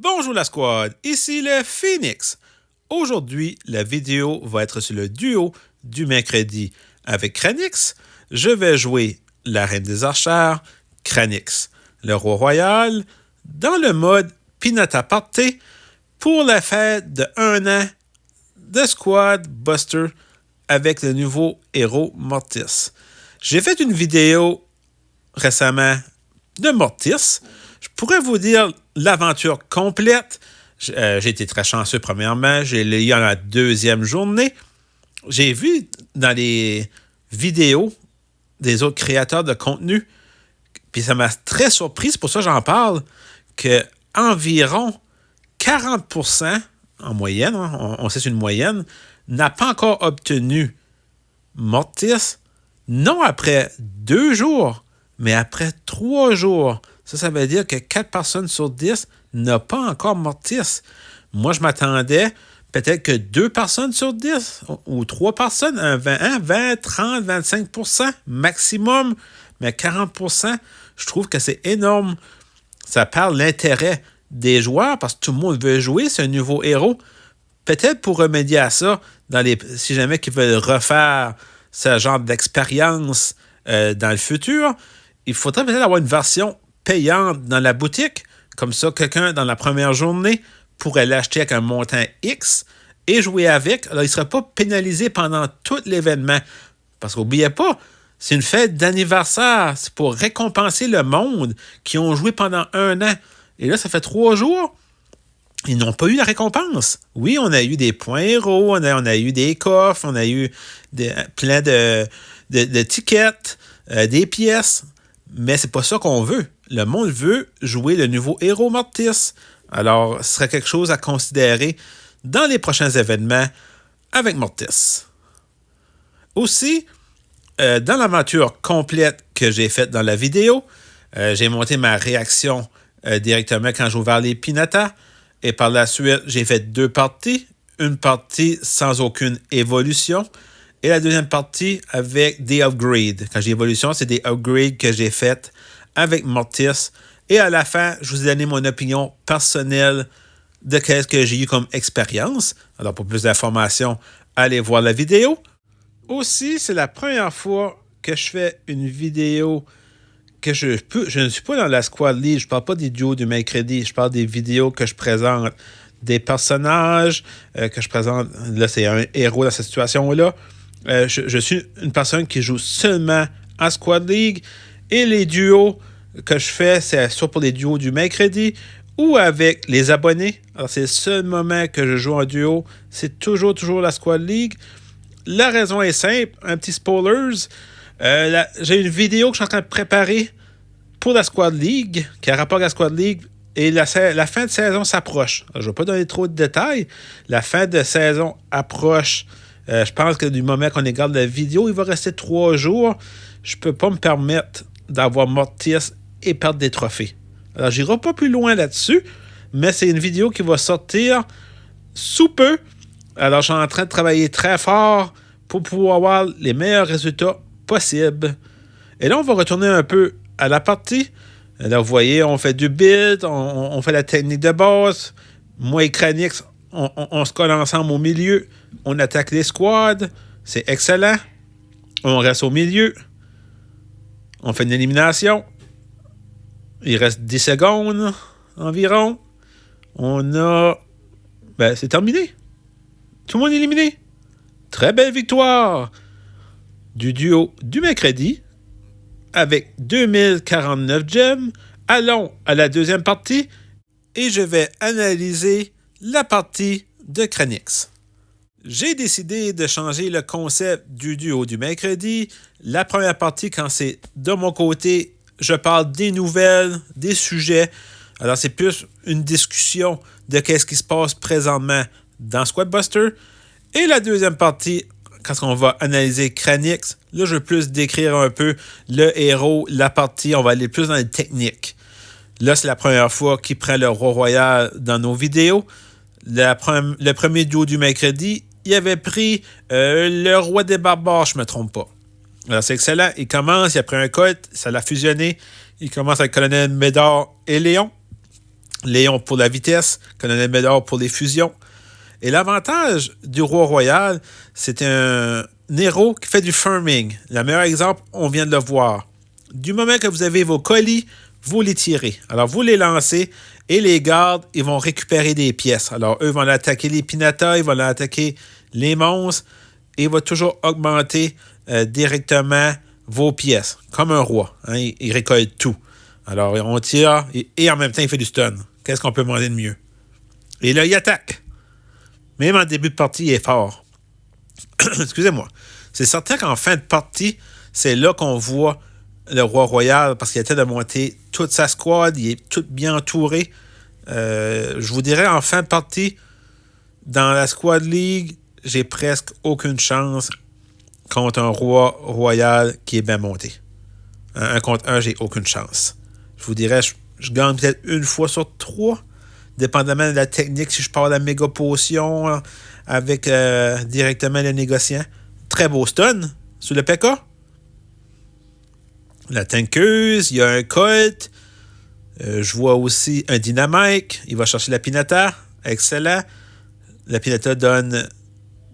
Bonjour la squad, ici le Phoenix. Aujourd'hui, la vidéo va être sur le duo du mercredi avec Kranix. Je vais jouer la Reine des Archères, Kranix, le Roi Royal, dans le mode Pinata Party pour la fête de 1 an de Squad Buster avec le nouveau héros Mortis. J'ai fait une vidéo récemment de Mortis. Je pourrais vous dire l'aventure complète. J'ai été très chanceux premièrement. J'ai lu en la deuxième journée. J'ai vu dans les vidéos des autres créateurs de contenu, puis ça m'a très surpris, c'est pour ça que j'en parle, que environ 40% en moyenne, on sait c'est une moyenne, n'a pas encore obtenu Mortis, non après 2 jours, mais après 3 jours. Ça veut dire que 4 personnes sur 10 n'ont pas encore Mortis. Moi, je m'attendais peut-être que 2 personnes sur 10 ou 3 personnes, 20, 30, 25% maximum, mais 40%, je trouve que c'est énorme. Ça parle de l'intérêt des joueurs parce que tout le monde veut jouer ce nouveau héros. Peut-être pour remédier à ça, si jamais ils veulent refaire ce genre d'expérience dans le futur, il faudrait peut-être avoir une version payante dans la boutique. Comme ça, quelqu'un dans la première journée pourrait l'acheter avec un montant X et jouer avec. Alors, il ne serait pas pénalisé pendant tout l'événement. Parce qu'oubliez pas, c'est une fête d'anniversaire. C'est pour récompenser le monde qui ont joué pendant 1 an. Et là, ça fait 3 jours. Ils n'ont pas eu la récompense. Oui, on a eu des points héros, on a eu des coffres, on a eu plein de tickets, des pièces. Mais c'est pas ça qu'on veut. Le monde veut jouer le nouveau héros Mortis. Alors, ce serait quelque chose à considérer dans les prochains événements avec Mortis. Aussi, dans l'aventure complète que j'ai faite dans la vidéo, j'ai monté ma réaction directement quand j'ai ouvert les Pinata. Et par la suite, j'ai fait 2 parties. Une partie sans aucune évolution. Et la deuxième partie avec des upgrades. Quand j'ai évolution, c'est des upgrades que j'ai faites avec Mortis. Et à la fin, je vous ai donné mon opinion personnelle de ce que j'ai eu comme expérience. Alors, pour plus d'informations, allez voir la vidéo. Aussi, c'est la première fois que je fais une vidéo que je ne suis pas dans la Squad League. Je ne parle pas des duos du mercredi. Je parle des vidéos que je présente, des personnages que je présente. Là, c'est un héros dans cette situation-là. Je suis une personne qui joue seulement en Squad League et les duos que je fais, c'est soit pour les duos du mercredi ou avec les abonnés. Alors, c'est le seul moment que je joue en duo. C'est toujours la Squad League. La raison est simple. Un petit spoilers. J'ai une vidéo que je suis en train de préparer pour la Squad League, qui a rapport à la Squad League. Et la fin de saison s'approche. Alors, je ne vais pas donner trop de détails. La fin de saison approche. Je pense que du moment qu'on regarde la vidéo, il va rester 3 jours. Je ne peux pas me permettre d'avoir Mortis et perdre des trophées. Alors, je n'irai pas plus loin là-dessus, mais c'est une vidéo qui va sortir sous peu. Alors, je suis en train de travailler très fort pour pouvoir avoir les meilleurs résultats possibles. Et là, on va retourner un peu à la partie. Là, vous voyez, on fait du build, on fait la technique de base. Moi et Kranix, on se colle ensemble au milieu. On attaque les squads. C'est excellent. On reste au milieu. On fait une élimination. Il reste 10 secondes environ. On a... c'est terminé. Tout le monde est éliminé. Très belle victoire du duo du mercredi avec 2049 gemmes. Allons à la deuxième partie et je vais analyser la partie de Kranix. J'ai décidé de changer le concept du duo du mercredi. La première partie, quand c'est de mon côté, je parle des nouvelles, des sujets. Alors, c'est plus une discussion de qu'est-ce qui se passe présentement dans Squad Buster. Et la deuxième partie, quand on va analyser Kranix, là, je veux plus décrire un peu le héros, la partie. On va aller plus dans les techniques. Là, c'est la première fois qu'il prend le Roi Royal dans nos vidéos. Le premier duo du mercredi, il avait pris le Roi des Barbares, je ne me trompe pas. Alors, c'est excellent. Il commence, il a pris un code, ça l'a fusionné. Il commence avec Colonel Médard et Léon. Léon pour la vitesse, Colonel Médard pour les fusions. Et l'avantage du roi royal, c'est un héros qui fait du farming. Le meilleur exemple, on vient de le voir. Du moment que vous avez vos colis, vous les tirez. Alors, vous les lancez et les gardes, ils vont récupérer des pièces. Alors, eux vont aller attaquer les pinatas, ils vont aller attaquer les monstres et ils vont toujours augmenter directement vos pièces, comme un roi. Hein, il récolte tout. Alors, on tire et en même temps, il fait du stun. Qu'est-ce qu'on peut demander de mieux? Et là, il attaque. Même en début de partie, il est fort. Excusez-moi. C'est certain qu'en fin de partie, c'est là qu'on voit le roi royal parce qu'il a de monter toute sa squad. Il est tout bien entouré. Je vous dirais, en fin de partie, dans la Squad League, j'ai presque aucune chance contre un roi royal qui est bien monté. Un contre un, j'ai aucune chance. Je vous dirais, je gagne peut-être une fois sur 3, dépendamment de la technique, si je pars la méga potion avec directement le négociant. Très beau stun sur le PK. La tankeuse, il y a un colt. Je vois aussi un dynamite. Il va chercher la pinata. Excellent. La pinata donne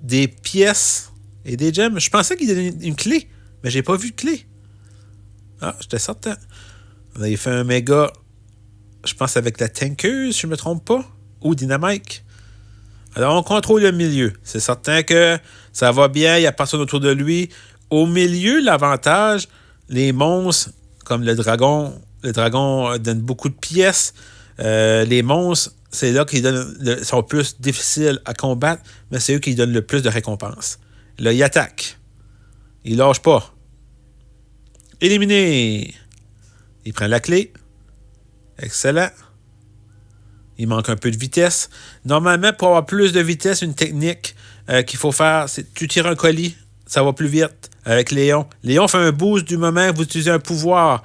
des pièces et des gemmes. Je pensais qu'il donnait une clé, mais j'ai pas vu de clé. Ah, j'étais certain. Là, il fait un méga, je pense avec la tankeuse, si je ne me trompe pas, ou dynamite. Alors, on contrôle le milieu. C'est certain que ça va bien, il n'y a personne autour de lui. Au milieu, l'avantage, les monstres, comme le dragon donne beaucoup de pièces. Les monstres, c'est là qu'ils sont plus difficiles à combattre, mais c'est eux qui donnent le plus de récompenses. Là, il attaque. Il lâche pas. Éliminé. Il prend la clé. Excellent. Il manque un peu de vitesse. Normalement, pour avoir plus de vitesse, une technique qu'il faut faire, c'est tu tires un colis, ça va plus vite avec Léon. Léon fait un boost du moment que vous utilisez un pouvoir.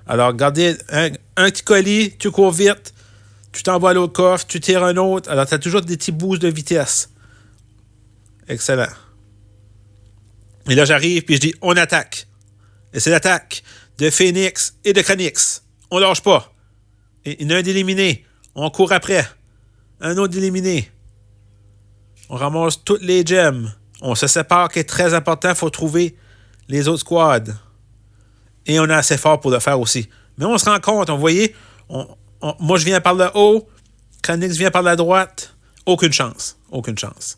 Alors, gardez un petit colis, tu cours vite, tu t'envoies à l'autre coffre, tu tires un autre. Alors, tu as toujours des petits boosts de vitesse. Excellent. Et là, j'arrive puis je dis, on attaque. Et c'est l'attaque de Phoenix et de Cranix. On lâche pas. Et il y en a un d'éliminé. On court après. Un autre d'éliminé. On ramasse toutes les gemmes. On se sépare, qui est très important. Il faut trouver les autres squads. Et on est assez fort pour le faire aussi. Mais on se rend compte, vous voyez, moi je viens par le haut, Cranix vient par la droite. Aucune chance. Aucune chance.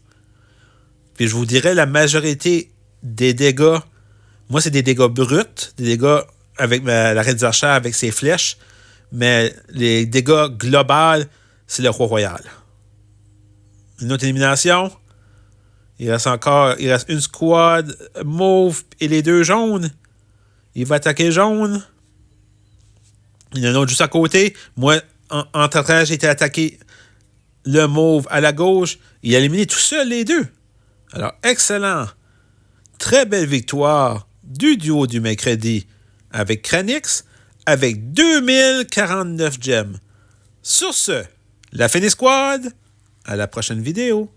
Puis je vous dirais, la majorité des dégâts, moi c'est des dégâts bruts, des dégâts avec la reine des archères, avec ses flèches. Mais les dégâts globaux, c'est le roi royal. Une autre élimination. Il reste une squad mauve et les deux jaunes. Il va attaquer jaune. Il y en a un autre juste à côté. Moi, entre-temps, j'ai été attaqué le mauve à la gauche. Il a éliminé tout seul les deux. Alors, excellent. Très belle victoire du duo du mercredi avec Cranix avec 2049 gemmes. Sur ce, la Phoenix Squad, à la prochaine vidéo.